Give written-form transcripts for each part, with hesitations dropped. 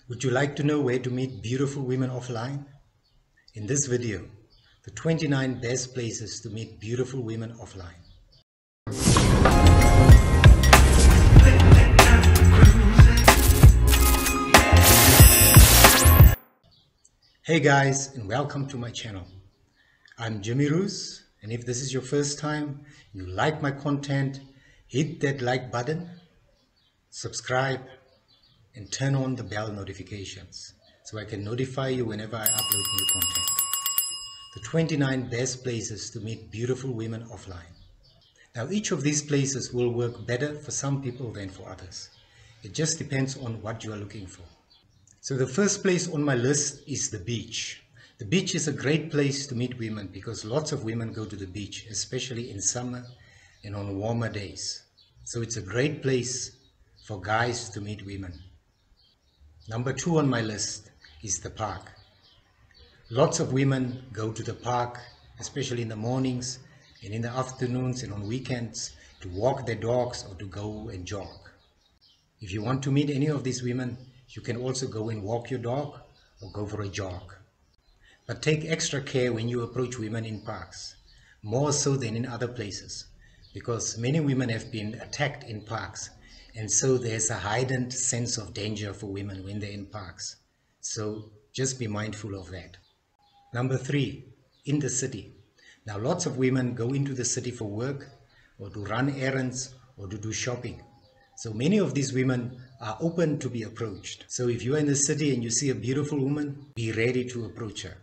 Would you like to know where to meet beautiful women offline? In this video, the 29 best places to meet beautiful women offline. Hey guys, and welcome to my channel. I'm Jimmy Roos, and if this is your first time, you like my content, hit that like button, subscribe, and turn on the bell notifications so I can notify you whenever I upload new content. The 29 best places to meet beautiful women offline. Now, each of these places will work better for some people than for others. It just depends on what you are looking for. So the first place on my list is the beach. The beach is a great place to meet women because lots of women go to the beach, especially in summer and on warmer days. So it's a great place for guys to meet women. Number 2 on my list is the park. Lots of women go to the park, especially in the mornings and in the afternoons and on weekends, to walk their dogs or to go and jog. If you want to meet any of these women, you can also go and walk your dog or go for a jog. But take extra care when you approach women in parks, more so than in other places, because many women have been attacked in parks, and so there's a heightened sense of danger for women when they're in parks. So just be mindful of that. Number 3, in the city. Now lots of women go into the city for work or to run errands or to do shopping. So many of these women are open to be approached. So if you're in the city and you see a beautiful woman, be ready to approach her.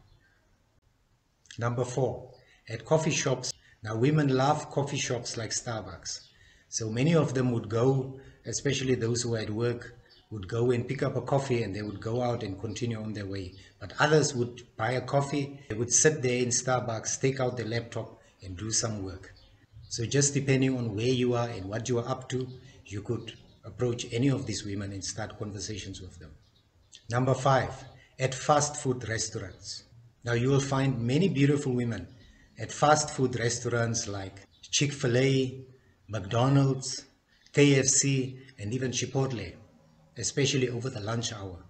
Number 4, at coffee shops. Now women love coffee shops like Starbucks. So many of them would go, especially those who are at work, would go and pick up a coffee and they would go out and continue on their way. But others would buy a coffee, they would sit there in Starbucks, take out their laptop and do some work. So just depending on where you are and what you are up to, you could approach any of these women and start conversations with them. Number 5, at fast food restaurants. Now you will find many beautiful women at fast food restaurants like Chick-fil-A, McDonald's, KFC, and even Chipotle, especially over the lunch hour.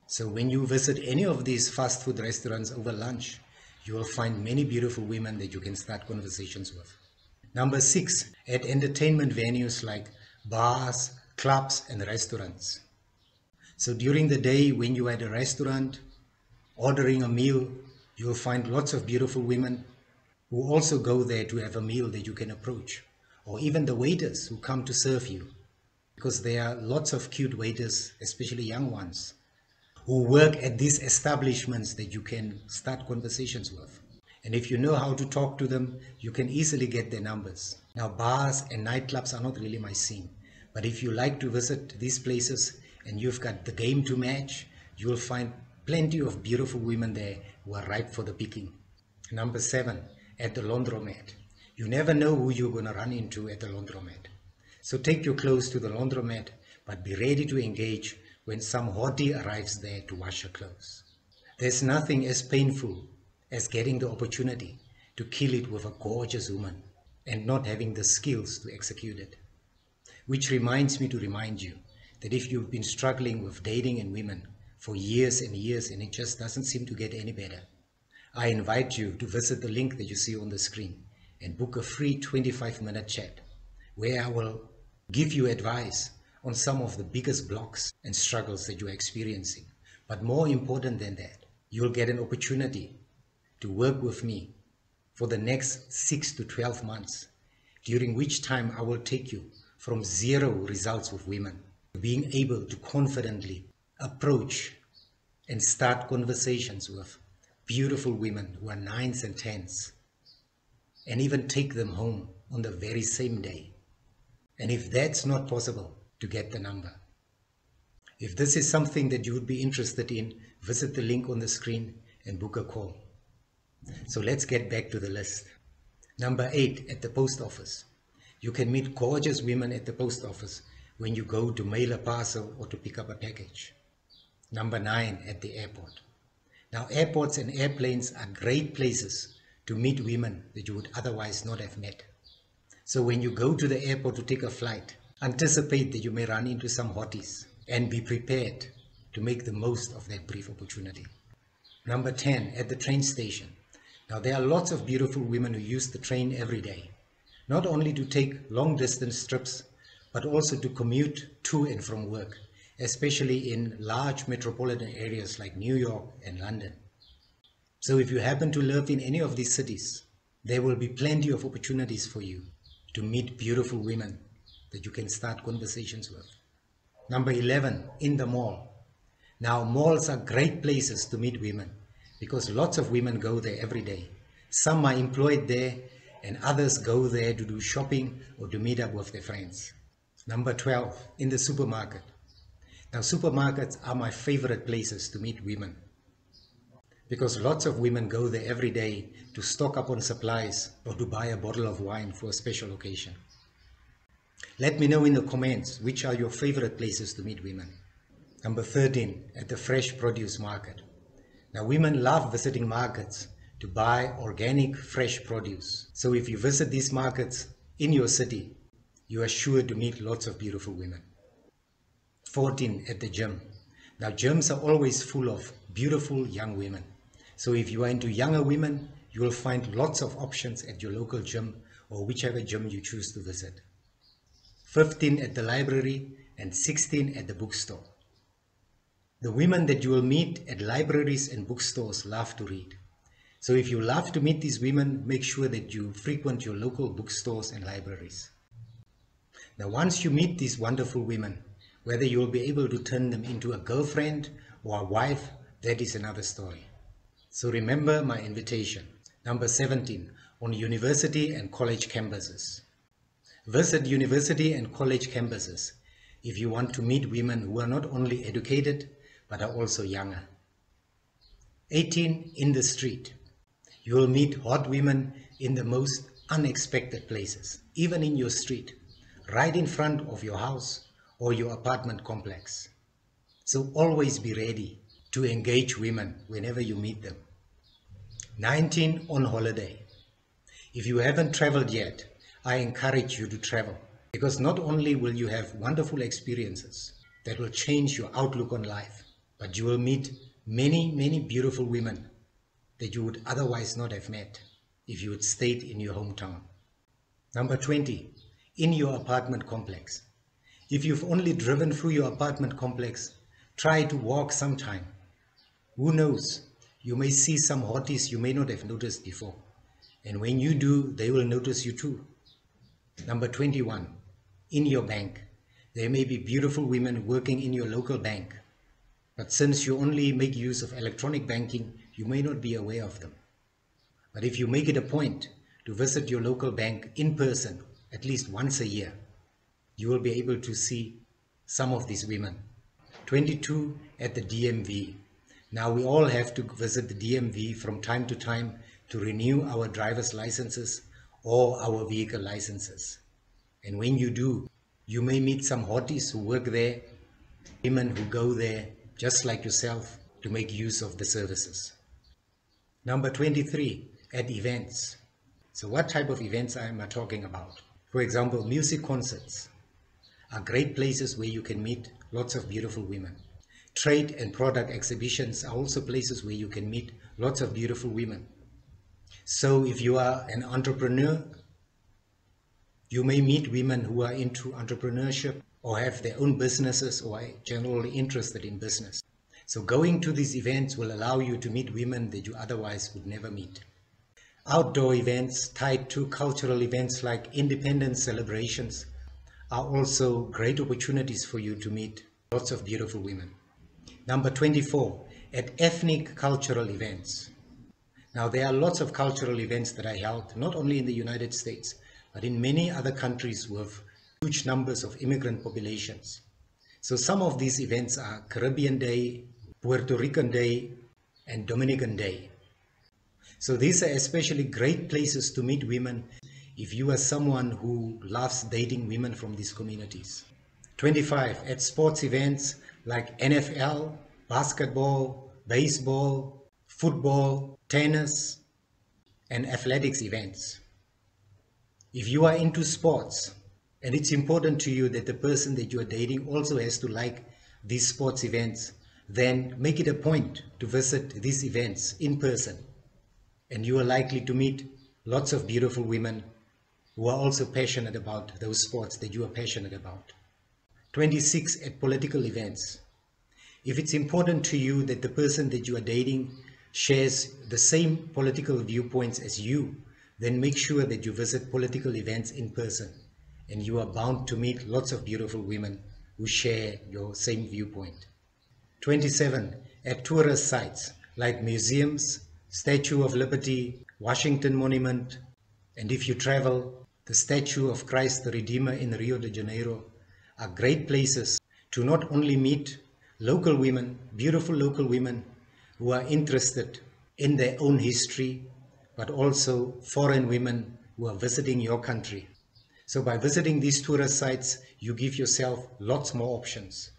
So when you visit any of these fast food restaurants over lunch, you will find many beautiful women that you can start conversations with. Number 6, at entertainment venues like bars, clubs, and restaurants. So during the day when you are at a restaurant ordering a meal, you will find lots of beautiful women who also go there to have a meal that you can approach, or even the waiters who come to serve you, because there are lots of cute waiters, especially young ones, who work at these establishments that you can start conversations with. And if you know how to talk to them, you can easily get their numbers. Now, bars and nightclubs are not really my scene, but if you like to visit these places and you've got the game to match, you will find plenty of beautiful women there who are ripe for the picking. Number 7, at the laundromat. You never know who you're going to run into at the laundromat. So take your clothes to the laundromat, but be ready to engage when some hottie arrives there to wash your clothes. There's nothing as painful as getting the opportunity to kill it with a gorgeous woman and not having the skills to execute it. Which reminds me to remind you that if you've been struggling with dating and women for years and years and it just doesn't seem to get any better, I invite you to visit the link that you see on the screen and book a free 25-minute chat where I will give you advice on some of the biggest blocks and struggles that you're experiencing. But more important than that, you'll get an opportunity to work with me for the next 6 to 12 months, during which time I will take you from 0 results with women to being able to confidently approach and start conversations with beautiful women who are 9s and 10s, and even take them home on the very same day. And if that's not possible, to get the number. If this is something that you would be interested in, visit the link on the screen and book a call. So let's get back to the list. Number 8, at the post office. You can meet gorgeous women at the post office when you go to mail a parcel or to pick up a package. Number 9, at the airport. Now, airports and airplanes are great places to meet women that you would otherwise not have met. So when you go to the airport to take a flight, anticipate that you may run into some hotties and be prepared to make the most of that brief opportunity. Number 10, at the train station. Now there are lots of beautiful women who use the train every day, not only to take long distance trips, but also to commute to and from work, especially in large metropolitan areas like New York and London. So if you happen to live in any of these cities, there will be plenty of opportunities for you to meet beautiful women that you can start conversations with. Number 11, in the mall. Now, malls are great places to meet women because lots of women go there every day. Some are employed there and others go there to do shopping or to meet up with their friends. Number 12, in the supermarket. Now, supermarkets are my favorite places to meet women because lots of women go there every day to stock up on supplies or to buy a bottle of wine for a special occasion. Let me know in the comments which are your favorite places to meet women. Number 13, at the fresh produce market. Now, women love visiting markets to buy organic fresh produce. So if you visit these markets in your city, you are sure to meet lots of beautiful women. 14, at the gym. Now, gyms are always full of beautiful young women. So if you are into younger women, you will find lots of options at your local gym or whichever gym you choose to visit. 15, at the library, and 16, at the bookstore. The women that you will meet at libraries and bookstores love to read. So if you love to meet these women, make sure that you frequent your local bookstores and libraries. Now, once you meet these wonderful women, whether you will be able to turn them into a girlfriend or a wife, that is another story. So remember my invitation. Number 17, on university and college campuses. Visit university and college campuses if you want to meet women who are not only educated, but are also younger. 18, in the street. You will meet hot women in the most unexpected places, even in your street, right in front of your house or your apartment complex. So always be ready to engage women whenever you meet them. 19, on holiday. If you haven't traveled yet, I encourage you to travel because not only will you have wonderful experiences that will change your outlook on life, but you will meet many beautiful women that you would otherwise not have met if you had stayed in your hometown. Number 20, in your apartment complex. If you've only driven through your apartment complex, try to walk sometime. Who knows, you may see some hotties you may not have noticed before. And when you do, they will notice you too. Number 21, in your bank. There may be beautiful women working in your local bank, but since you only make use of electronic banking, you may not be aware of them. But if you make it a point to visit your local bank in person at least once a year, you will be able to see some of these women. 22, at the DMV. Now we all have to visit the DMV from time to time to renew our driver's licenses or our vehicle licenses. And when you do, you may meet some hotties who work there, women who go there just like yourself to make use of the services. Number 23, at events. So what type of events am I talking about? For example, music concerts are great places where you can meet lots of beautiful women. Trade and product exhibitions are also places where you can meet lots of beautiful women. So if you are an entrepreneur, you may meet women who are into entrepreneurship or have their own businesses or are generally interested in business. So going to these events will allow you to meet women that you otherwise would never meet. Outdoor events tied to cultural events like independence celebrations are also great opportunities for you to meet lots of beautiful women. Number 24, at ethnic cultural events. Now there are lots of cultural events that are held not only in the United States, but in many other countries with huge numbers of immigrant populations. So some of these events are Caribbean Day, Puerto Rican Day, and Dominican Day. So these are especially great places to meet women if you are someone who loves dating women from these communities. 25, at sports events like NFL, basketball, baseball, football, tennis, and athletics events. If you are into sports, and it's important to you that the person that you are dating also has to like these sports events, then make it a point to visit these events in person. And you are likely to meet lots of beautiful women who are also passionate about those sports that you are passionate about. 26, at political events. If it's important to you that the person that you are dating shares the same political viewpoints as you, then make sure that you visit political events in person, and you are bound to meet lots of beautiful women who share your same viewpoint. 27, at tourist sites like museums, Statue of Liberty, Washington Monument, and if you travel, the Statue of Christ the Redeemer in Rio de Janeiro are great places to not only meet local women, beautiful local women who are interested in their own history, but also foreign women who are visiting your country. So by visiting these tourist sites, you give yourself lots more options.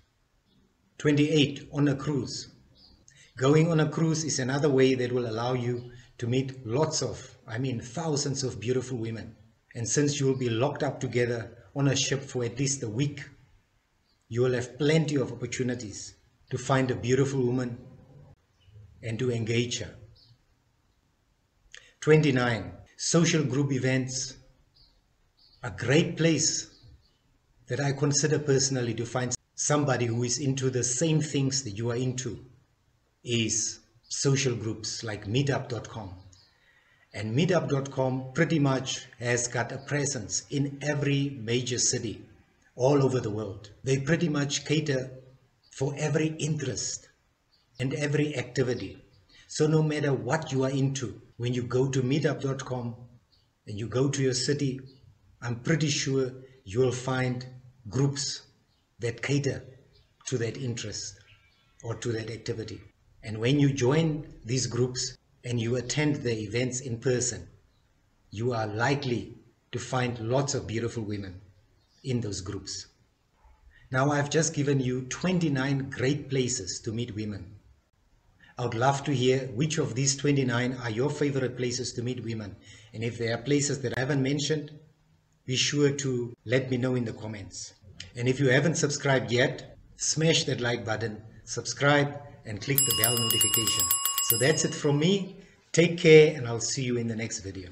28, on a cruise. Going on a cruise is another way that will allow you to meet thousands of beautiful women. And since you will be locked up together on a ship for at least a week, you will have plenty of opportunities to find a beautiful woman and to engage her. 29, social group events. A great place that I consider personally to find somebody who is into the same things that you are into is social groups like meetup.com. And meetup.com pretty much has got a presence in every major city all over the world. They pretty much cater for every interest and every activity. So no matter what you are into, when you go to meetup.com and you go to your city, I'm pretty sure you will find groups that cater to that interest or to that activity. And when you join these groups and you attend the events in person, you are likely to find lots of beautiful women in those groups. Now I've just given you 29 great places to meet women. I would love to hear which of these 29 are your favorite places to meet women. And if there are places that I haven't mentioned, be sure to let me know in the comments. And if you haven't subscribed yet, smash that like button, subscribe, and click the bell notification. So that's it from me. Take care, and I'll see you in the next video.